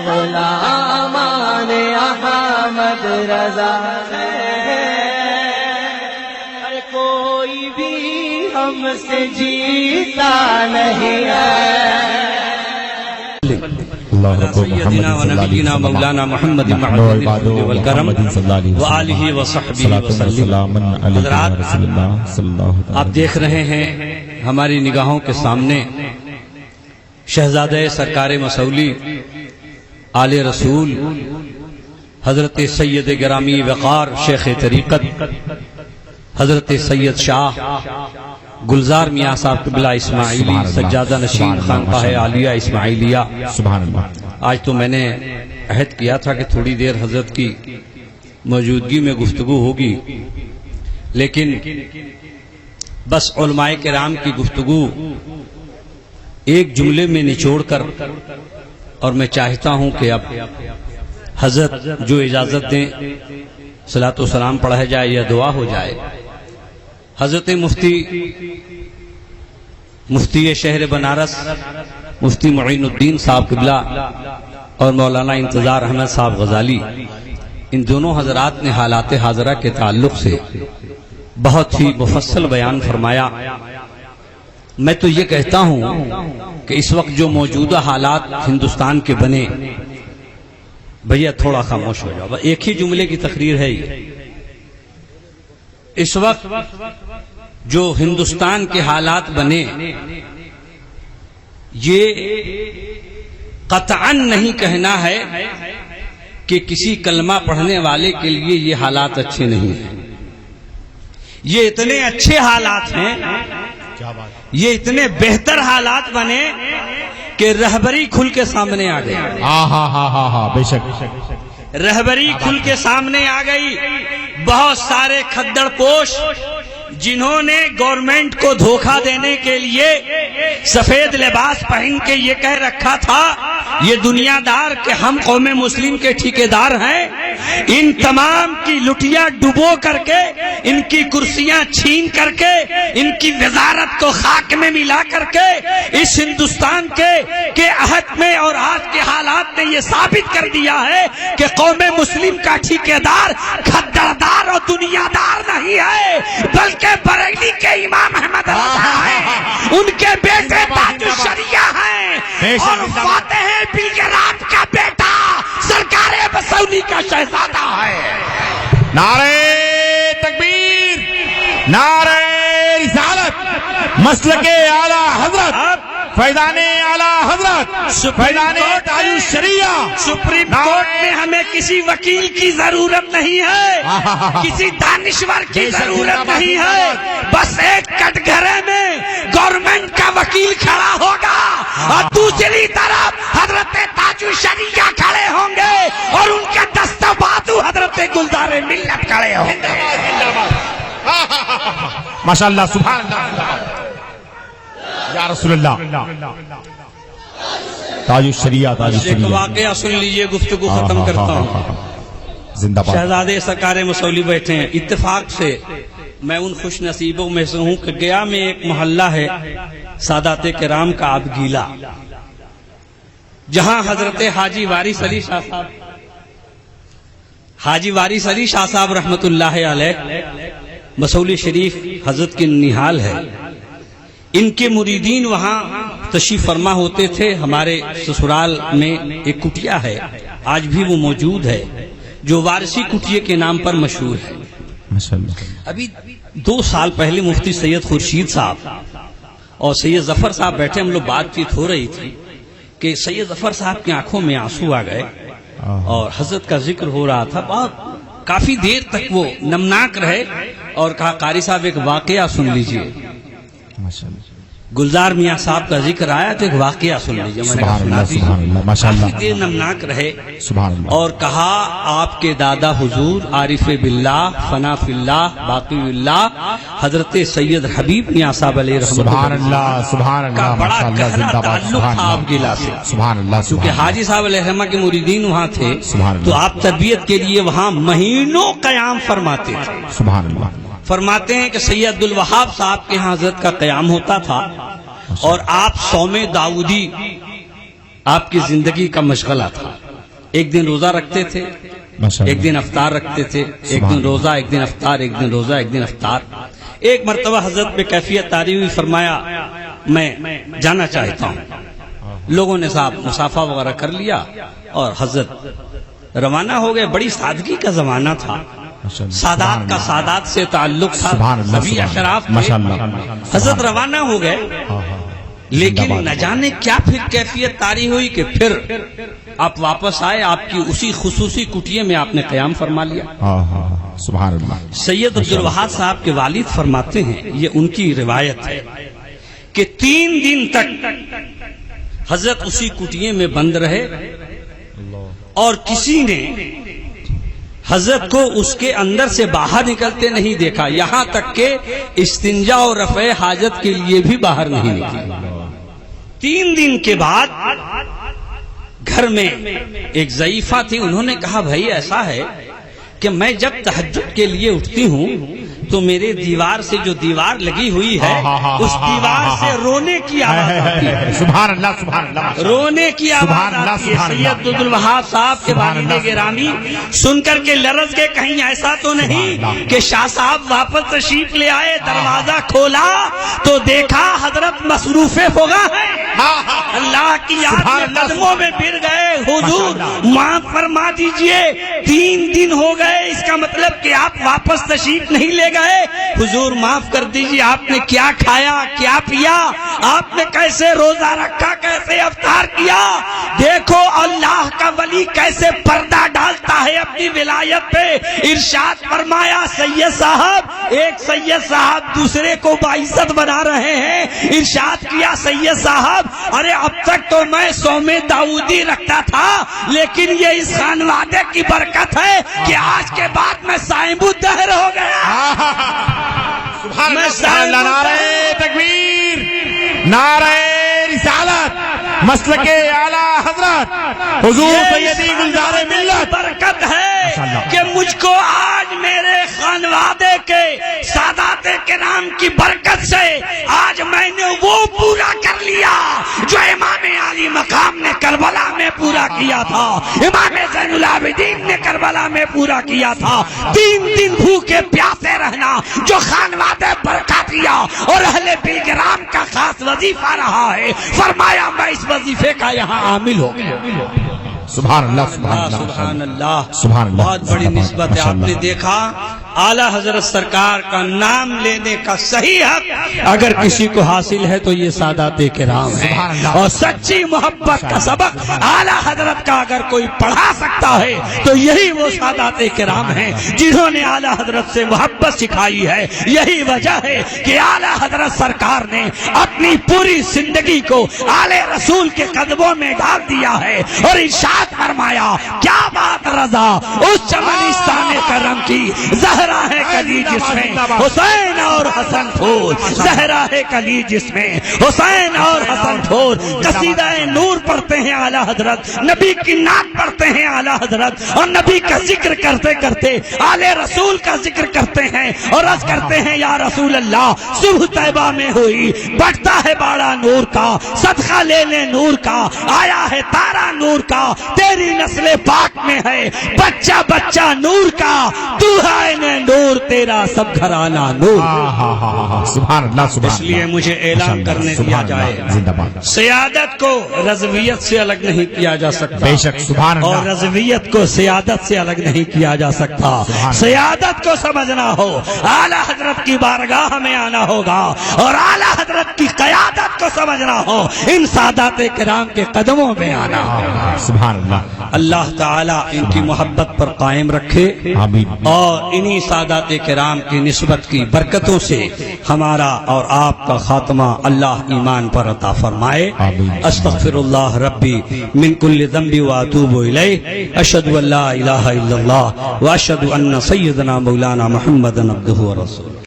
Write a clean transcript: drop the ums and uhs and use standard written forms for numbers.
غلامان احمد رضا ہے، کوئی بھی ہم سے جیتا نہیں ہے۔ سیدنا و نبینا مولانا محمد والکرم وآلہ وصحبہ وسلم۔ حضرات، آپ دیکھ رہے ہیں ہماری نگاہوں کے سامنے شہزادہ سرکار مسولی آل رسول حضرت سید گرامی وقار شیخ طریقت حضرت سید شاہ گلزار میاں صاحب قبلہ اسماعیلی سجادہ نشین خانقاہ عالیہ اسماعیلیہ۔ سبحان اللہ۔ آج تو میں نے عہد کیا تھا کہ تھوڑی دیر حضرت کی موجودگی میں گفتگو ہوگی، لیکن بس علماء کرام کی گفتگو ایک جملے میں نچوڑ کر، اور میں چاہتا ہوں کہ اب حضرت جو اجازت دیں صلاۃ و سلام پڑھا جائے یا دعا ہو جائے۔ حضرت مفتی شہر بنارس مفتی معین الدین صاحب قبلہ اور مولانا انتظار احمد صاحب غزالی، ان دونوں حضرات نے حالات حاضرہ کے تعلق سے بہت ہی مفصل بیان فرمایا۔ میں تو یہ کہتا ہوں کہ اس وقت جو موجودہ حالات ہندوستان کے بنے، بھیا تھوڑا خاموش ہو جاؤ، ایک ہی جملے کی تقریر ہے یہ۔ اس وقت جو ہندوستان کے حالات بنے، یہ قطعاً نہیں کہنا ہے کہ کسی کلمہ پڑھنے والے کے لیے یہ حالات اچھے نہیں ہیں۔ یہ اتنے اچھے حالات ہیں، یہ اتنے بہتر حالات بنے کہ رہبری کھل کے سامنے آ گئی۔ بے شک رہبری کھل کے سامنے آ گئی۔ بہت سارے کھدڑ پوش جنہوں نے گورنمنٹ کو دھوکہ دینے کے لیے سفید لباس پہن کے یہ کہہ رکھا تھا یہ دنیا دار کہ ہم قوم مسلم کے ٹھیکیدار ہیں، ان تمام کی لٹیا ڈبو کر کے، ان کی کرسیاں چھین کر کے، ان کی وزارت کو خاک میں ملا کر کے اس ہندوستان کے عہد میں اور آج کے حالات نے یہ ثابت کر دیا ہے کہ قوم مسلم کا ٹھیکیدار کھدڑدار اور دنیا دار نہیں ہے، بلکہ بریلی کے امام احمد رضا ہیں، ان کے بیٹے تاج الشریعہ ہیں، اور فاتح بلگراد کا بیٹا سرکار مسولی کا شہزادہ ہے۔ نعرہ تکبیر، نعرہ رسالت، مسلک اعلی حضرت، فیضان اعلی حضرت، فیضان تاج الشریعہ۔ سپریم کورٹ میں ہمیں کسی وکیل کی ضرورت نہیں ہے، کسی دانشور کی ضرورت نہیں ہے، بس ایک کٹ گھرے میں گورنمنٹ کا وکیل کھڑا ہوگا اور دوسری طرف حضرت تاج الشریعہ کھڑے ہوں گے اور ان کے دست بازو حضرت گلزار ملت کھڑے ہوں گے۔ ماشاءاللہ، سبحان اللہ، یا رسول اللہ، تاج الشریعہ، تاج الشریعہ۔ واقعہ سن لیجئے، گفتگو ختم کرتا ہوں۔ زندہ باد۔ شہزادے سرکار مسولی بیٹھے ہیں۔ اتفاق سے میں ان خوش نصیبوں میں سے ہوں کہ گیا میں ایک محلہ ہے سادات کرام کا آبگیلا، جہاں حضرت حاجی وارث علی شاہ صاحب رحمت اللہ علیہ مسولی شریف حضرت کی ننیحال ہے۔ ان کے مریدین وہاں تشریف فرما ہوتے تھے۔ ہمارے سسرال میں ایک کٹیا ہے، آج بھی وہ موجود ہے، جو وارثی کٹیے کے نام پر مشہور ہے۔ ابھی 2 سال پہلے مفتی سید خورشید صاحب اور سید ظفر صاحب بیٹھے، ہم لوگ بات چیت ہو رہی تھی کہ سید ظفر صاحب کی آنکھوں میں آنسو آ گئے اور حضرت کا ذکر ہو رہا تھا۔ بہت کافی دیر تک وہ نمناک رہے اور کہا قاری صاحب ایک واقعہ سن لیجئے۔ گلزار میاں صاحب کا ذکر آیا تو ایک واقعہ سن لیجئے۔ میں نے کہا سنا دیجئے۔ کافی دیر نمناک رہے اور کہا آپ کے دادا حضور عارف باللہ، فنا فی اللہ، باقی اللہ، حضرت سید حبیب میاں صاحب علیہ رحمۃ سبحان اللہ، سبحان اللہ، کا بڑا گہرا تعلق تھا آپ گلا سے، سبحان اللہ، کیونکہ حاجی صاحب علیہ رحمہ کے مریدین وہاں تھے تو آپ تربیت کے لیے وہاں مہینوں قیام فرماتے تھے۔ سبحان اللہ۔ فرماتے ہیں کہ سید عبد الوہاب صاحب کے ہاں حضرت کا قیام ہوتا تھا اور آپ صوم داؤدی آپ کی زندگی کا مشغلہ تھا. ایک دن روزہ رکھتے تھے, ایک دن افطار رکھتے تھے, ایک دن روزہ, ایک دن افطار, ایک دن روزہ, ایک دن افطار. ایک مرتبہ حضرت پہ کیفیت طاری ہوئی, فرمایا میں جانا چاہتا ہوں. لوگوں نے صاحب مصافحہ وغیرہ کر لیا اور حضرت روانہ ہو گئے. بڑی سادگی کا زمانہ تھا, سادات کا سادات سے تعلق تھا, سبھی اشراف تھے. حضرت روانہ ہو گئے, لیکن نہ جانے کیا پھر کیفیت طاری ہوئی کہ پھر آپ واپس آئے. آپ کی اسی خصوصی کٹیے میں آپ نے قیام فرما لیا. سبحان اللہ. سید عبدالوہاب صاحب کے والد فرماتے ہیں, یہ ان کی روایت ہے کہ 3 دن تک حضرت اسی کٹیے میں بند رہے اور کسی نے حضرت کو اس کے اندر سے باہر نکلتے نہیں دیکھا, یہاں تک کہ استنجا اور رفع حاجت کے لیے بھی باہر نہیں نکلے. 3 دن کے بعد گھر میں ایک ضعیفہ تھی, انہوں نے کہا بھائی ایسا ہے کہ میں جب تہجد کے لیے اٹھتی ہوں تو میرے دیوار سے جو دیوار لگی ہوئی ہے اس دیوار سے رونے کی آواز آتی ہے. سبحان اللہ, سبحان اللہ, رونے کی آواز آتی ہے. سید عبدالوہاب صاحب کے والد گرامی سن کر کے لرز کے, کہیں ایسا تو نہیں کہ شاہ صاحب واپس تشریف لے آئے, دروازہ کھولا تو دیکھا حضرت مصروف ہوگا ہے, اللہ کی یاد میں قدموں میں گر گئے. حضور معاف فرما دیجئے, 3 دن ہو گئے, اس کا مطلب کہ آپ واپس تشریف نہیں لے گئے. حضور معاف کر دیجئے, آپ نے کیا کھایا, کیا پیا, آپ نے کیسے روزہ رکھا, کیسے افطار کیا. دیکھو اللہ کا ولی کیسے پردہ ڈالتا ہے اپنی ولایت پہ. ارشاد فرمایا سید صاحب, ایک سید صاحب دوسرے کو باعزت بنا رہے ہیں. ارشاد کیا سید صاحب, ارے اب تک تو میں صوم داؤدی رکھتا تھا, لیکن یہ اس خانوادے کی برکت ہے کہ آج کے بعد میں صائم الدہر ہو گیا. سبحان اللہ. نعرہ تکبیر, نعرہ رسالت, مسلک اعلی حضرت حضور سیدی گلزار ملت. برکت ہے کہ مجھ کو آج میرے خانوادے کے سادات کرام کی برکت سے آج میں نے وہ پورا کر لیا جو امام علی مقام نے کربلا میں پورا کیا تھا, امام زین العابدین نے کربلا میں پورا کیا تھا. 3 دن بھوکے پیاسے رہنا جو خانوادے برکاتیہ اور اہل بلگرام کا خاص وظیفہ رہا ہے, فرمایا میں اس وظیفے کا یہاں عامل ہو گیا. سبحان اللہ, سبحان اللہ, سبحان اللہ, سبحان اللہ. بہت بڑی نسبت ہے. آپ نے دیکھا اعلی حضرت سرکار کا نام لینے کا صحیح حق اگر کسی کو حاصل ہے تو یہ سادات کرام ہیں, اور سچی محبت کا سبق اعلی حضرت کا اگر کوئی پڑھا سکتا ہے تو یہی وہ سادات کرام ہیں جنہوں نے اعلی حضرت سے محبت سکھائی ہے. یہی وجہ ہے کہ اعلی حضرت سرکار نے اپنی پوری زندگی کو آل رسول کے قدموں میں ڈال دیا ہے, اور ارشاد فرمایا کیا بات رضا اس چمنستان کرم کی, زہرا ہے کلی جس میں حسین اور حسن پھول, زہرا ہے کلی جس میں حسین اور حسن پھول. قصیدہ نور پڑھتے ہیں اعلی حضرت, نبی کی نعت پڑھتے ہیں اعلی حضرت, اور نبی کا ذکر کرتے کرتے آل رسول کا ذکر کرتے ہیں اور عرض کرتے ہیں یا رسول اللہ صبح طیبہ میں ہوئی, بڑھتا ہے باڑا نور کا, صدقہ لے لے نور کا, آیا ہے تارا نور کا, تیری نسل پاک میں ہے بچہ بچہ نور کا, تو ہے نور تیرا سب گھرانہ نور. سبحان اللہ. اس لیے مجھے اعلان کرنے دیا جائے, سیادت کو رضویت سے الگ نہیں کیا جا سکتا, بے شک. سبحان اللہ. اور رضویت کو سیادت سے الگ نہیں کیا جا سکتا. سیادت کو سمجھنا ہو اعلی حضرت کی بارگاہ میں آنا ہوگا, اور اعلی حضرت کی قیادت کو سمجھنا ہو ان سادات کرام کے قدموں میں آنا ہوگا. سبحان اللہ. اللہ تعالیٰ ان کی محبت پر قائم رکھے, اور انہی سادات کرام کی نسبت کی برکتوں سے ہمارا اور آپ کا خاتمہ اللہ ایمان پر عطا فرمائے. استغفر اللہ ربی من کل ذنب واتوب الیہ, اشہد ان لا الہ الا اللہ واشہد ان سیدنا مولانا محمد عبدہ ورسولہ.